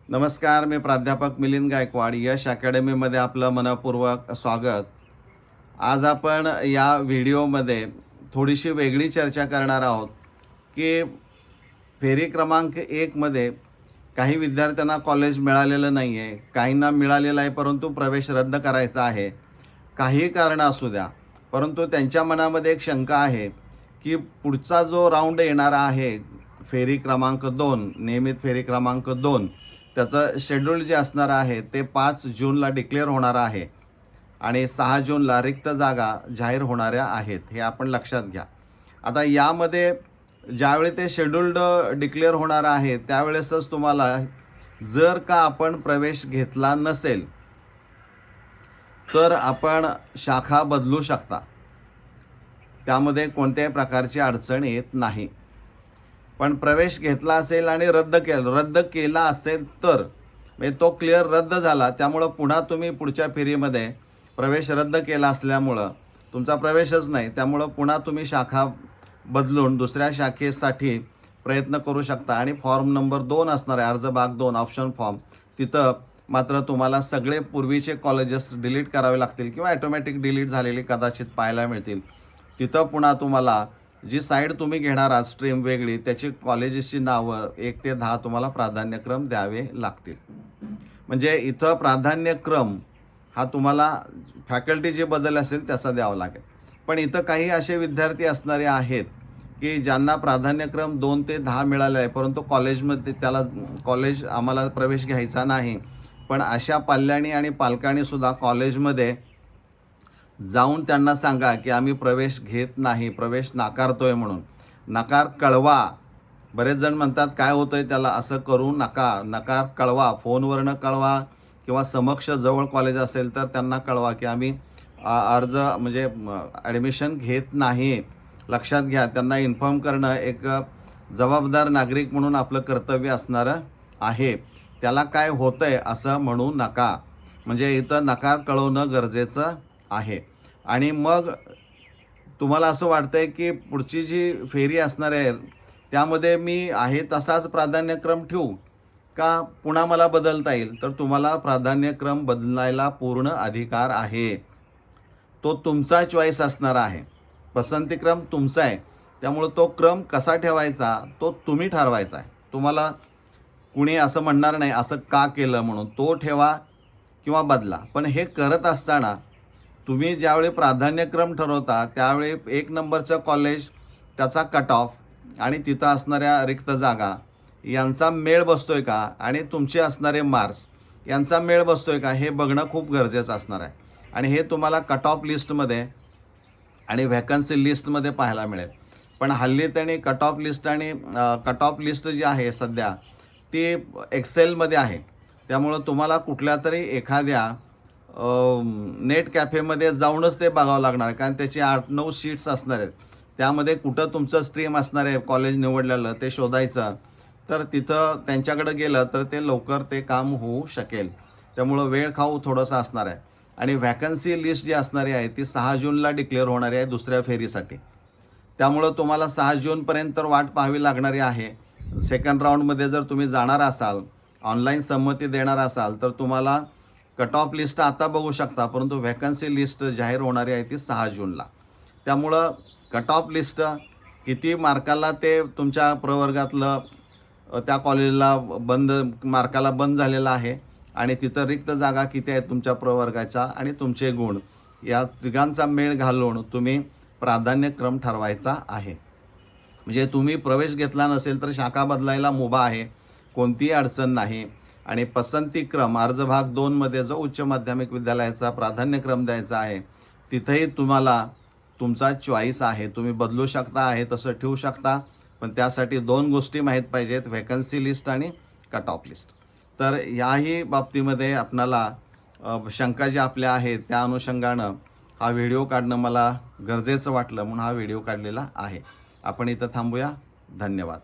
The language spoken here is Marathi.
नमस्कार, मी प्राध्यापक मिलिंद गायकवाड. यश अकॅडमीमध्ये आपलं मनःपूर्वक स्वागत. आज आपण या व्हिडिओमध्ये थोडीशी वेगळी चर्चा करणार आहोत की फेरी क्रमांक 1मध्ये काही विद्यार्थ्यांना कॉलेज मिळालेलं नाही आहे, काहींना मिळालेलं आहे परंतु प्रवेश रद्द करायचा आहे. काही कारणं असू द्या, परंतु त्यांच्या मनामध्ये एक शंका आहे की पुढचा जो राऊंड येणारा आहे, फेरी क्रमांक 2, नियमित फेरी क्रमांक 2, त्याचं शेड्यूल जे असणार आहे ते 5 जूनला डिक्लेअर होणार आहे आणि 6 जूनला रिक्त जागा जाहीर होणाऱ्या आहेत, हे आपण लक्षात घ्या. आता यामध्ये ज्यावेळी ते शेड्यूल्ड डिक्लेअर होणार आहे त्यावेळेसच तुम्हाला, जर का आपण प्रवेश घेतला नसेल तर आपण शाखा बदलू शकता. त्यामध्ये कोणत्याही प्रकारची अडचण येत नाही. पण प्रवेश घेतला असेल आणि रद्द केला असेल तर म्हणजे तो क्लिअर रद्द झाला, त्यामुळं पुन्हा तुम्ही पुढच्या फेरीमध्ये प्रवेश रद्द केला असल्यामुळं तुमचा प्रवेशच नाही, त्यामुळं पुन्हा तुम्ही शाखा बदलून दुसऱ्या शाखेसाठी प्रयत्न करू शकता. आणि फॉर्म नंबर 2 असणार आहे, अर्ज भाग 2 ऑप्शन फॉर्म, तिथं मात्र तुम्हाला सगळे पूर्वीचे कॉलेजेस डिलीट करावे लागतील किंवा ॲटोमॅटिक डिलीट झालेले कदाचित पाहायला मिळतील. तिथं पुन्हा तुम्हाला जी साईड तुम्ही घेणार आहात स्ट्रीम वेगळी, त्याची कॉलेजेसची नावं 1 ते 10 तुम्हाला प्राधान्यक्रम द्यावे लागतील. म्हणजे इथं प्राधान्यक्रम हा तुम्हाला फॅकल्टी जे बदल असेल त्याचा द्यावा लागेल. पण इथं काही असे विद्यार्थी असणारे आहेत की ज्यांना प्राधान्यक्रम 2 ते 10 मिळाले आहे, परंतु कॉलेजमध्ये कॉलेज आम्हाला प्रवेश घ्यायचा नाही. पण अशा पाल्याने आणि पालकांनी सुद्धा कॉलेजमध्ये जाऊन त्यांना सांगा की आम्ही प्रवेश घेत नाही, प्रवेश नाकारतोय म्हणून. नकार कळवा. बरेच जण म्हणतात काय होतंय त्याला, असं करू नका. नकार कळवा, फोनवरनं कळवा किंवा समक्ष जवळ कॉलेज असेल तर त्यांना कळवा की आम्ही अर्ज म्हणजे ॲडमिशन घेत नाही. लक्षात घ्या, त्यांना इन्फॉर्म करणं एक जबाबदार नागरिक म्हणून आपलं कर्तव्य असणारं आहे. त्याला काय होतंय असं म्हणू नका. म्हणजे इथं नकार कळवणं गरजेचं आहे. आणि मग तुम्हाला असं वाटतंय की पुढची जी फेरी असणार आहे त्यामध्ये मी आहे तसाच प्राधान्यक्रम ठेवू का पुन्हा मला बदलता येईल, तर तुम्हाला प्राधान्यक्रम बदलायला पूर्ण अधिकार आहे. तो तुमचा चॉईस असणार आहे. पसंतीक्रम तुमचा आहे, त्यामुळं तो क्रम कसा ठेवायचा तो तुम्ही ठरवायचा आहे. तुम्हाला कुणी असं म्हणणार नाही असं का केलं म्हणून. तो ठेवा किंवा बदला. पण हे करत असताना तुम्ही ज्यावेळी प्राधान्यक्रम ठरवता त्यावेळी 1 नंबरचं कॉलेज, त्याचा कट ऑफ आणि तिथं असणाऱ्या रिक्त जागा यांचा मेळ बसतोय का आणि तुमचे असणारे मार्क्स यांचा मेळ बसतोय का हे बघणं खूप गरजेचं असणार आहे. आणि हे तुम्हाला कट ऑफ लिस्टमध्ये आणि व्हॅकन्सी लिस्टमध्ये पाहायला मिळेल. पण हल्ली त्यांनी कट ऑफ लिस्ट आणि कट ऑफ लिस्ट जी आहे सध्या ती एक्सेलमध्ये आहे. त्यामुळं तुम्हाला कुठल्या तरी एखाद्या नेट कॅफेमध्ये जाऊनच ते बघावं लागणार आहे, कारण त्याची 8-9 शीट्स असणार आहेत. त्यामध्ये कुठं तुमचं स्ट्रीम असणार आहे कॉलेज निवडलेलं ते शोधायचं. तर तिथं त्यांच्याकडे गेलं तर ते लवकर ते काम होऊ शकेल. त्यामुळं वेळ खाऊ थोडंसं असणार आहे. आणि व्हॅकन्सी लिस्ट जी असणारी आहे ती 6 जूनला डिक्लेअर होणारी आहे दुसऱ्या फेरीसाठी. त्यामुळं तुम्हाला 6 जूनपर्यंत वाट पाहावी लागणारी आहे. सेकंड राऊंडमध्ये जर तुम्ही जाणार असाल, ऑनलाईन संमती देणार असाल, तर तुम्हाला कट ऑफ लिस्ट आता बघू शकता, परंतु व्हॅकन्सी लिस्ट जाहीर होणारी आहे ती 6 जूनला. त्यामुळं कट ऑफ लिस्ट किती मार्काला ते तुमच्या प्रवर्गातलं त्या कॉलेजला मार्काला बंद झालेलं आहे आणि तिथं रिक्त जागा किती आहेत तुमच्या प्रवर्गाच्या आणि तुमचे गुण, या तिघांचा मेळ घालून तुम्ही प्राधान्यक्रम ठरवायचा आहे. म्हणजे तुम्ही प्रवेश घेतला नसेल तर शाखा बदलायला मुभा आहे, कोणतीही अडचण नाही. आणि पसंतीक्रम अर्ज भाग 2मध्ये जो उच्च माध्यमिक विद्यालयाचा प्राधान्यक्रम द्यायचा आहे तिथंही तुम्हाला तुमचा चॉईस आहे, तुम्ही बदलू शकता, आहे तसं ठेवू शकता. पण त्यासाठी 2 गोष्टी माहीत पाहिजेत, व्हॅकन्सी लिस्ट आणि कट ऑफ लिस्ट. तर याही बाबतीमध्ये आपणाला शंका ज्या आपल्या आहेत त्या अनुषंगानं हा व्हिडिओ काढणं मला गरजेचं वाटलं म्हणून हा व्हिडिओ काढलेला आहे. आपण इथं थांबूया. धन्यवाद.